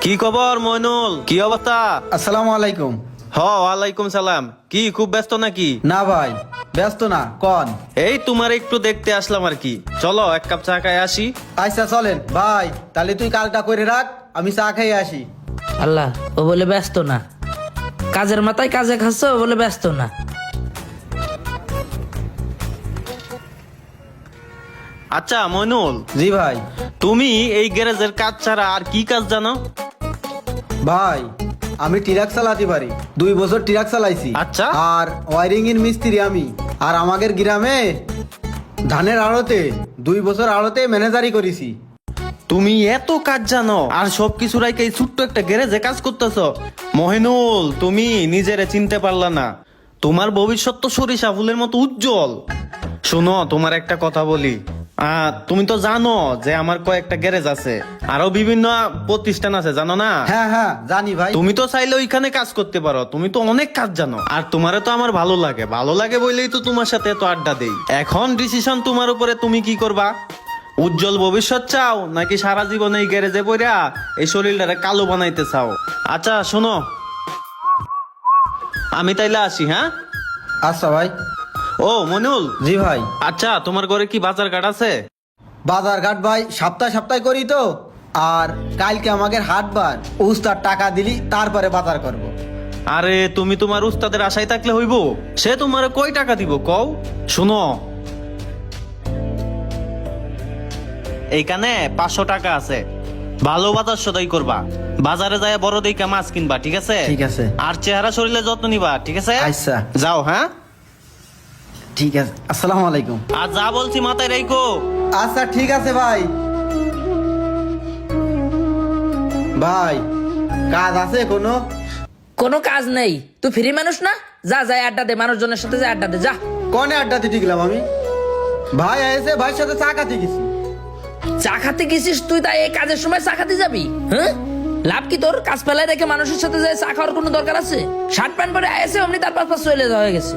কি খবর মইনুল, কি অবস্থা? আসসালামু আলাইকুম। ওয়ালাইকুম সালাম। কি খুব ব্যস্ত নাকি? না ভাই, ব্যস্ত না, কন। এই তোমার একটু দেখতে আসলাম আর কি। চলো এক কাপ চা খাই আসি। আচ্ছা চলেন ভাই, তাহলে তুই কালটা করে রাখ, আমি চা খাইয়ে আসি। আল্লাহ, ও বলে ব্যস্ত না, কাজের মাথায় কাজে খাচ্ছে, ও বলে ব্যস্ত না। আচ্ছা মইনুল, জি ভাই। তুমি এই গ্যারেজের কাজ ছাড়া আর কি কাজ জানো? ভাই আমি ট্রাক চালাতে পারি, 2 বছর ট্রাক চালাইছি। আচ্ছা। আর ওয়ারিং এর মিস্ত্রি আমি। আর আমাদের গ্রামে ধানের আড়তে 2 বছর আড়তে ম্যানেজারি করেছি। তুমি এত কাজ জানো আর সবকিছু রাইকে এই ছোট্ট একটা গ্যারেজে কাজ করতেছ? মহিনুল, তুমি নিজেরে চিনতে পারলা না। তোমার ভবিষ্যৎ তো সরিষা ফুলের মতো উজ্জ্বল। শোনো, তোমার একটা কথা বলি। তুমি তো জানো যে আমার কয়েকটা গ্যারেজ আছে, আরো বিভিন্ন প্রতিষ্ঠান আছে, জানো না? হ্যাঁ হ্যাঁ জানি ভাই। তুমি তো চাইলে ওইখানে কাজ করতে পারো, তুমি তো অনেক কাজ জানো। আর তোমারে তো আমার ভালো লাগে, ভালো লাগে বলেই তো তোমার সাথে এত আড্ডা দেই। এখন ডিসিশন তোমার উপরে, তুমি কি করবা? উজ্জ্বল ভবিষ্যৎ চাও নাকি সারা জীবন এই গ্যারেজে পড়া এই শরীরটারে কালো বানাইতে চাও? আচ্ছা শোনো, আমি তাইলে আসি। হ্যাঁ আচ্ছা ভাই। ও মনুল। জি ভাই। আচ্ছা, তোমার ঘরে কি বাজার ঘাট আছে? বাজার ঘাট ভাই সপ্তাহে সপ্তাহে করি তো। আর কালকে আমাদের হাটবার, উস্তাদ টাকা দিলি তারপরে বাজার করব। আরে তুমি তোমার উস্তাদের আশায় থাকলে হইব? সে তোমার কয় টাকা দিব কও? শুনো, এইখানে 500 টাকা আছে, ভালো বাজার সদাই করবা। বাজারে যায় বড় দেখে মাছ কিনবা, ঠিক আছে? ঠিক আছে। আর চেহারা শরীরে যত্ন নিবা, ঠিক আছে? আচ্ছা। যাও। হ্যাঁ ঠিক আছে, আসসালামু আলাইকুম। আর যা বলছি মাথায় রেখো। আচ্ছা ঠিক আছে ভাই। ভাই কাজ আছে কোনো? কোনো কাজ নেই, তুই ফ্রি মানুষ না? যা যায় আড্ডা দে, মানুষজনের সাথে যা আড্ডা দে, যা। কনে আড্ডা দিতে গেলাম আমি? ভাই এসে ভাইয়ের সাথে চা খাতে গেছি। চা খাতে গেছিস তুই, তাই এই কাজের সময় চা খাতে যাবি? হ্যাঁ, লাভ কি তোর? কাজ ফেলায় রেখে মানুষের সাথে যায় চা খাওয়ার কোনো দরকার আছে? শার্ট প্যান্ট পরে আয়েছে, অমনি তার পাশ চলে যাওয়া হয়ে গেছে।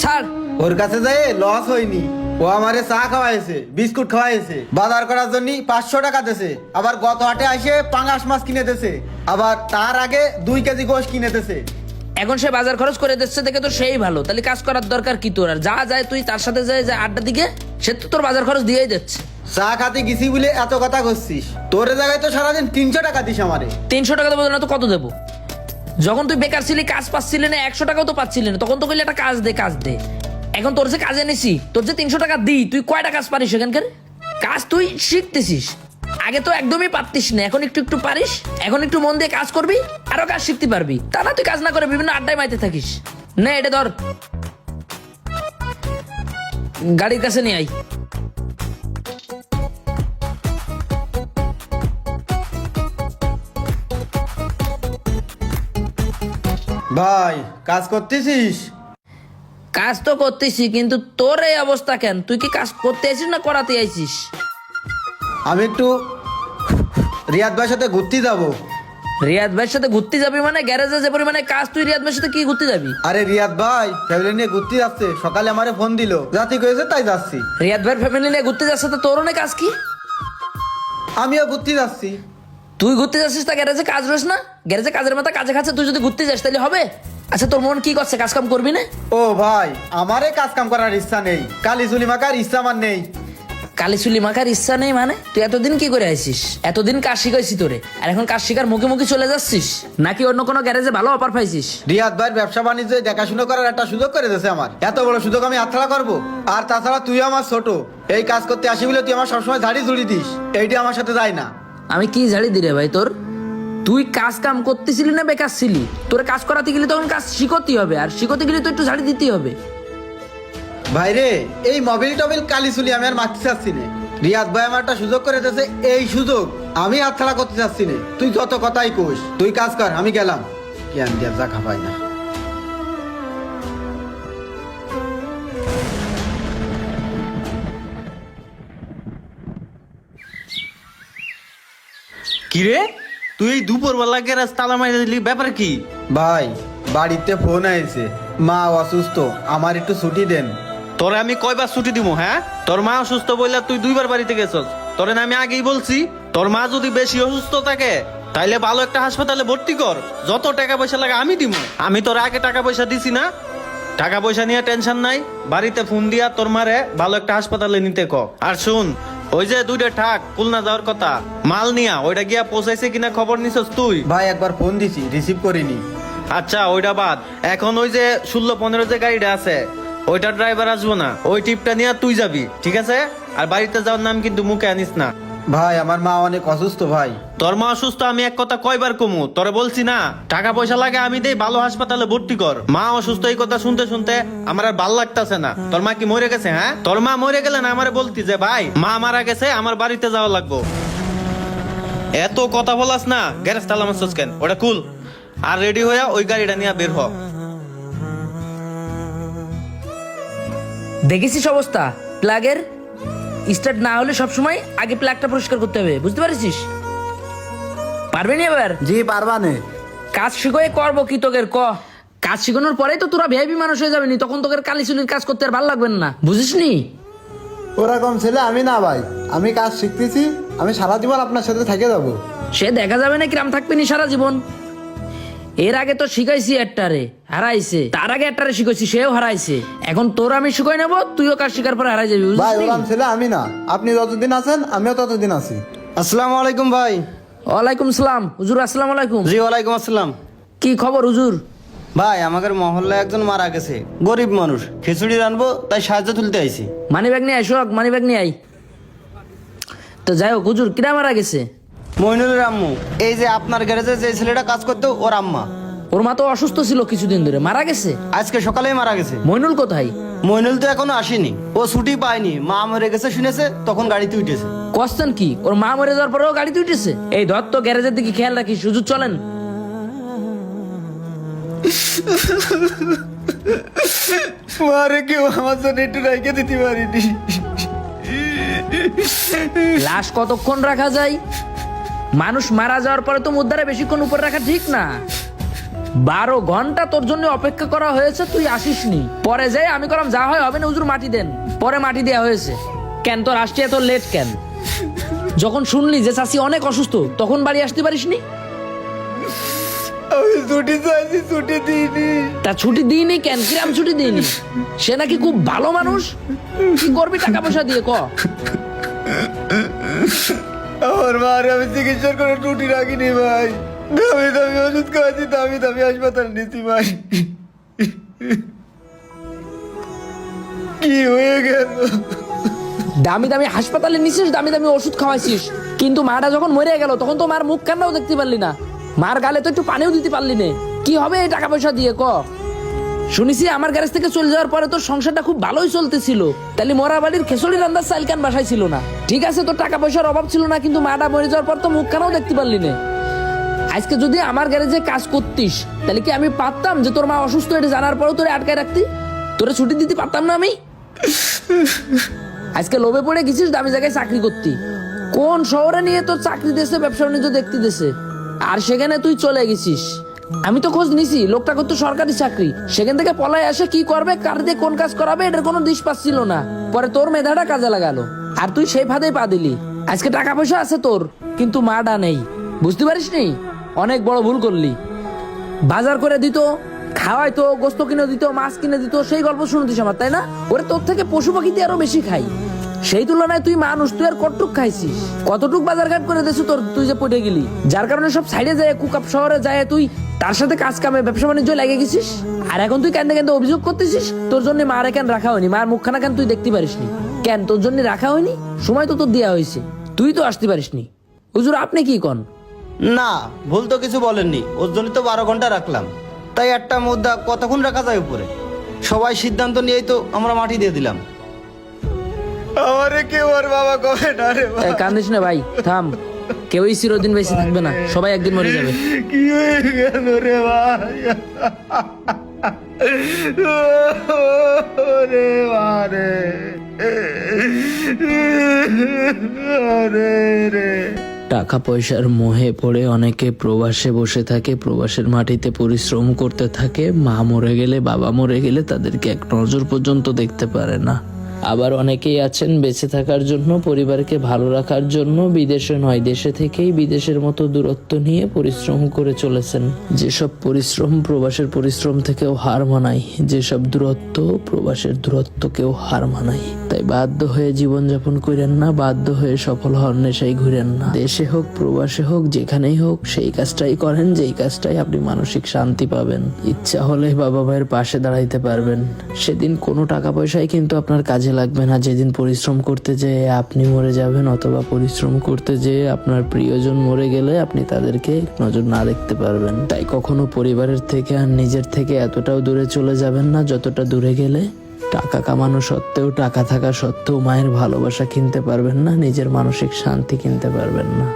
স্যার, ওর কাছে যাই লস হয়নি। ও আমারে চা খাওয়াইছে, বিস্কুট খাওয়াইছে, বাজার করার জন্য 500 টাকা দিয়েছে। আবার গত হাটে এসে পাঙ্গাস মাছ কিনে দিয়েছে, আবার তার আগে 2 কেজি গোশ কিনে দিয়েছে। এখন সে বাজার খরচ করে দিচ্ছে দেখে তো সেই ভালো, তাহলে কাজ করার দরকার কি তোর? আর যা যায় তুই তার সাথে যায় আড্ডা দিকে, সে তো তোর বাজার খরচ দিয়েই দিচ্ছে। চা খাতে গেছি বলে এত কথা করছিস? তোর জায়গায় তো সারাদিন 300 টাকা দিস আমারে। 300 টাকা দেবো না তো কত দেবো? যখন তুই বেকার ছিলি, কাজ পাচ্ছিলি না, 100 টাকাও তো পাচ্ছিলি না, তখন তো কইলে একটা কাজ দে, কাজ দে। এখন তোর যে কাজে নিছি, তোর যে 300 টাকা দিই, তুই কয়টা কাজ পারিস সেখানকার? কাজ তুই শিখতেছিস, আগে তো একদমই পারতিস না, এখন একটু একটু পারিস। এখন একটু মন দিয়ে কাজ করবি, আরো কাজ শিখতে পারবি। তা না তুই কাজ না করে বিভিন্ন আড্ডায় মাইতে থাকিস। না, এটা ধর, গাড়ির কাছে নিয়ে আই। ভাই কাজ করতেছিস? কাজ তো করতেছি, কিন্তু তোর এই অবস্থা কেন? তুই কি কাজ করতে আইছিস না করাতে আইছিস? আমি একটু রিয়াদ ভাইয়ের সাথে ঘুরতে যাব। রিয়াদ ভাইয়ের সাথে ঘুরতে যাবি মানে? গ্যারেজে যে পরিমাণে কাজ, তুই রিয়াদ ভাইয়ের সাথে কি ঘুরতে যাবি? আরে রিয়াদ ভাই ফ্যামিলি নিয়ে ঘুরতে যাচ্ছে, সকালে আমারে ফোন দিল, রাতে কয়েছে তাই যাচ্ছি। রিয়াদ ভাইয়ের ফ্যামিলি নিয়ে ঘুরতে যাচ্ছে, তো তোর অনেক কাজ কি? আমিও ঘুরতে যাচ্ছি। তুই ঘুরতে যাচ্ছিস, তা গ্যারেজে কাজ রয়েছে না? গ্যারেজে কাজের মাথা কাজে খাচ্ছে, তুই যদি ঘুরতে যাস তাহলে হবে? আচ্ছা, তোর মন কি করছে, কাজ কাম করবি না? ও ভাই, আমারে কাজ কাম করার ইচ্ছা নেই, কালি চুলি মাখার ইচ্ছা আমার নেই। কালি চুলি মাখার ইচ্ছা নেই মানে? তুই এতদিন কি করে আইছিস? এতদিন কাজ শিখাইছি তোরে, আর এখন কাজ শিকার মুখে মুখে চলে যাচ্ছিস? নাকি অন্য কোনো গ্যারেজে ভালো অফার পাইছিস? রিয়াদ ভাইয়ের ব্যবসা বাণিজ্য দেখাশোনা করার একটা সুযোগ করে দিয়েছে আমার। এত বড় সুযোগ আমি হাতছাড়া করবো? আর তাছাড়া তুই আমার ছোট, এই কাজ করতে আসি বলে তুই আমার সবসময় ঝাড়ি ঝুড়ি দিস, এইটা আমার সাথে যায় না। আমি কি ঝাড়ি দিরে ভাই তোর? তুই কাজ কাম করতেছিলি না বেকার ছিলি? তোর কাজ করাতে গেলে তখন কাজ শিখতেই হবে, আর শিখতে গেলে তো একটু ঝাড়ি দিতেই হবে। ভাইরে, এই মোবাইল টবিল কালি চুলি আমি আর মারতে চাচ্ছি না। রিয়াদ ভাই আমার একটা সুযোগ করে দিয়েছে, এই সুযোগ আমি হাতছাড়া করতে চাচ্ছি না। তুই যত কথাই কোস, তুই কাজ কর, আমি গেলাম। কি আমি যা খাবাই না। কিরে, তুই এই দুপুরবেলা গ্যারেজ তালা মাইরে দিলি, ব্যাপার কি? ভাই বাড়িতে ফোন আইছে, মা অসুস্থ, আমার একটু ছুটি দেন। তোরে আমি কয়বার ছুটি দিব? হ্যাঁ, তোর মা অসুস্থ বললে তুই 2বার বাড়িতে গেছস। তোরে না আমি আগেই বলছি, তোর মা যদি বেশি অসুস্থ থাকে তাইলে ভালো একটা হাসপাতালে ভর্তি কর, যত টাকা পয়সা লাগে আমি দিব। আমি তোর আগে টাকা পয়সা দিছি না, টাকা পয়সা নিয়ে টেনশন নাই। বাড়িতে ফোন দিয়া তোর মারে ভালো একটা হাসপাতালে নিতে ক। আর শুন, ওই যে 2টা ট্রাক খুলনা যাওয়ার কথা মাল নিয়া, ওইটা গিয়া পৌঁছাইছে কিনা খবর নিছস তুই? ভাই একবার ফোন দিছি, রিসিভ করিনি। আচ্ছা ওইটা বাদ, এখন ওই যে 16-15 যে গাড়িটা আছে ওইটা ড্রাইভার আসবো না, ওই টিপটা নিয়ে তুই যাবি, ঠিক আছে? আর বাড়িতে যাওয়ার নাম কিন্তু মুখে আনিস না। ভাই আমার মা অনেক অসুস্থ ভাই। তোর মা অসুস্থ, আমি এক কথা কয়বার কমু তোরে বলছি না? টাকা পয়সা লাগে আমি দেই, ভালো হাসপাতালে ভর্তি কর। মা অসুস্থ এই কথা শুনতে শুনতে আমার আর ভাল লাগতাছে না। তোর মা কি মরে গেছে? হ্যাঁ, তোর মা মরে গেলে না আমারে বলতি যে ভাই মা মারা গেছে, আমার বাড়িতে যাওয়া লাগবো। এত কথা বলাস না, গ্যারেজ তালা মারছস কেন? ওটা কুল আর রেডি হইয়া ওই গাড়িটা নিয়ে বের হ। দেখেছিস অবস্থা প্লাগের? স্টার্ট না হলে সবসময় আগে প্লাগটা পরিষ্কার করতে হবে, বুঝতে পারছিস? পারবে না এবার? জি পারবা নে। কাজ শিখে করবো কি তোদের ক? কাজ শিখানোর পরেই তো তোরা ভিআইপি মানুষ হয়ে যাবে নি, তখন তোদের কালিচুলির কাজ করতে আর ভালো লাগবে না, বুঝিস নি? ওরকম ছেলে আমি না ভাই, আমি কাজ শিখতেছি, আমি সারা জীবন আপনার সাথে থেকে যাবো। সে দেখা যাবে না কিরাম থাকবে নি সারা জীবন। এর আগে তো শিখাইছি একটারে, হারাইছে। তার আগে একটারে শিখাইছি, সেও হারাইছে। এখন তোর আমি শিখাই নেবো, তুইও কাজ শিখার পরে হারাই যাবি, ভাই বুঝলি? ওরকম ছেলে আমি না, আপনি যতদিন আছেন আমিও ততদিন আছি। আসসালামু আলাইকুম ভাই। ওয়ালাইকুম সালাম হুজুর, আসসালামু আলাইকুম। জি ওয়ালাইকুম আসসালাম। কি খবর হুজুর? ভাই আমাদের মহল্লায় একজন মারা গেছে, গরিব মানুষ, খিচুড়ি রানবো তাই সাহায্য তুলতে আইছি। মানি ব্যাগ নিয়ে আই, শোক মানি ব্যাগ নিয়ে আই। তো যাই হোক হুজুর, কিরা মারা গেছে? মইনুলের আম্মু, এই যে আপনার গ্যারেজে যে ছেলেটা কাজ করতো ওর আম্মা। ওর মা তো অসুস্থ ছিল কিছুদিন ধরে, মারা গেছে। আজকে সকালেই মারা গেছে। মইনুল কোথায়? মইনুল তো এখনো আসেনি, ও ছুটি পায়নি, মা মরে গেছে শুনেছে, তখন গাড়িতে উঠেছে। কোশ্চেন কি, ওর মা মরে যাওয়ার পরেও গাড়িতে উঠেছে? এই ধর তো গ্যারেজের দিকে খেয়াল রাখিস, হুজুর চলেন। মারে কেউ আমার জন্য একটু রেখে দিতে পারিনি। লাশ কতক্ষণ রাখা যায়? মানুষ মারা যাওয়ার পরে তো মুদ্রারে বেশিক্ষণ উপরে রাখা ঠিক না। 12 ঘন্টা তোর জন্য অপেক্ষা করা হয়েছে, তুই আসিসনি। পরে যাই আমি করলাম যা হয় হবে না, হুজুর মাটি দেন। পরে মাটি দেওয়া হয়েছে। কেন তোর আসতে এত লেট কেন? যখন শুনলি যে চাষি অনেক অসুস্থ তখন বাড়ি আসতে পারিসনি? আমি ছুটি চাইছি, ছুটি দিইনি। তা ছুটি দিইনি কেন? কিরাম ছুটি দিইনি? সে নাকি খুব ভালো মানুষ, কি করবি টাকা পয়সা দিয়ে ক? আমার মারে আমি চিকিৎসার কোনো টুটি রাখিনি ভাই, দামি দামি ওষুধ খাওয়াচ্ছি, দামি দামি হাসপাতাল নিচ্ছি ভাই। কি হয়ে গেল? দামি দামি হাসপাতালে নিছিস, দামি দামি ওষুধ খাওয়াইছিস, কিন্তু মাটা যখন মরে গেল তখন তো মার মুখ কান্নাও দেখতে পারলি না, মার গালে তো একটু পানিও দিতে পারলি না। কি হবে এই টাকা পয়সা দিয়ে ক? শুনেছি আমার গ্যারেজ থেকে চলে যাওয়ার পরে তোর সংসারটা খুব ভালোই চলতেছিল, তাহলে মরা বাড়ির খেসড়ি রান্দার চাইল কান বাসায় ছিল না। ঠিক আছে তোর টাকা পয়সার অভাব ছিল না, কিন্তু মাটা মরে যাওয়ার পর তো মুখ কানাও দেখতে পারলি না। আজকে যদি আমার গ্যারেজে কাজ করতিস তাহলে কি আমি পারতাম যে তোর মা অসুস্থ এটা জানার পরেও তোরে আটকায় রাখতি? তোরে ছুটি দিতে পারতাম না আমি? আজকে লোভে পড়ে গেছিস দামি জায়গায় চাকরি করতি। কোন শহরে নিয়ে তোর চাকরি দেশে, ব্যবসা বাণিজ্য দেখতে দেশে, আর সেখানে তুই চলে গেছিস। আমি তো খোঁজ নিছি, লোকটা করতো সরকারি চাকরি, সেখান থেকে পলায় আসে কি করবে, কার দিয়ে কোন কাজ করাবে এটার কোনো দিশ পাচ্ছিল না। পরে তোর মেধাটা কাজে লাগালো, আর তুই সেই ফাঁদেই পা দিলি। আজকে টাকা পয়সা আছে তোর, কিন্তু মাটা নেই, বুঝতে পারিস নি? অনেক বড় ভুল করলি। বাজার করে দিত, খাওয়াইতো, গোস্ত কিনে দিত, মাছ কিনে দিত, সেই গল্প শুনতিস আমার, তাই না? ওরে তোর থেকে পশু পাখিতে আরো বেশি খাই। সেই তুলনায় তুই মানুষ, তুই আর কতটুক খাইছিস? কতটুক বাজার ঘাট করে দিয়েছ তোর, তুই যে পড়ে গেলি, যার কারণে সব সাইডে যায়, কুকাপ শহরে যায়, তুই তার সাথে কাজ কামে ব্যবসা বাণিজ্য লেগে গেছিস। আর এখন তুই কেন কেন অভিযোগ করতেছিস তোর জন্য মারে কেন রাখা হয়নি, মার মুখখানা কেন তুই দেখতে পারিসনি? কেন তোর জন্য রাখা হয়নি? সময় তো তোর দেওয়া হয়েছে, তুই তো আসতে পারিসনি। হুজুর আপনি কি কন? না, ভুল তো কিছু বলেননি, ওর জন্য তো 12 ঘন্টা রাখলাম, তাই একটা মুদ্রা কতক্ষণ রাখা যায় উপরে? সবাই সিদ্ধান্ত নিয়েই তো আমরা মাটি দিয়ে দিলাম। আমারে কেউ আর বাবা কবে না রে। এই কান্দিস না ভাই, থাম। কেউই চিরদিন বেঁচে থাকবে না, সবাই একদিন মরে যাবে। কি হয়ে গেল রে ভাই? রে মারে রে। টাকা পয়সার মোহে পড়ে অনেকে প্রবাসে বসে থাকে, প্রবাসের মাটিতে পরিশ্রম করতে থাকে। মা মরে গেলে, বাবা মরে গেলে তাদেরকে এক নজর পর্যন্ত দেখতে পারে না। আবার অনেকেই আছেন বেঁচে থাকার জন্য, পরিবারকে ভালো রাখার জন্য বিদেশে নয় দেশে থেকেই বিদেশের মতো দূরত্ব নিয়ে পরিশ্রম করে চলেছেন। যেসব পরিশ্রম প্রবাসের পরিশ্রম থেকেও হার মানায়, যেসব দূরত্ব প্রবাসের দূরত্বকেও হার মানায়। তাই বাধ্য হয়ে জীবনযাপন করেন না, বাধ্য হয়ে সফল হওয়ার নেশায় ঘুরেন না। দেশে হোক প্রবাসে হোক যেখানেই হোক সেই কাজটাই করেন যেই কাজটাই আপনি মানসিক শান্তি পাবেন। ইচ্ছা হলে বাবা ভাইয়ের পাশে দাঁড়াইতে পারবেন। সেদিন কোনো টাকা পয়সাই কিন্তু আপনার কাজে লাগবে না, যেদিন পরিশ্রম করতে যেয়ে আপনি মরে যাবেন, অথবা পরিশ্রম করতে যেয়ে আপনার প্রিয়জন মরে গেলে আপনি তাদেরকে নজর না দেখতে পারবেন। তাই কখনো পরিবারের থেকে আর নিজের থেকে এতটাও দূরে চলে যাবেন না যতটা দূরে গেলে টাকা কামানো সত্ত্বেও, টাকা থাকা সত্ত্বেও মায়ের ভালোবাসা কিনতে পারবেন না, নিজের মানসিক শান্তি কিনতে পারবেন না।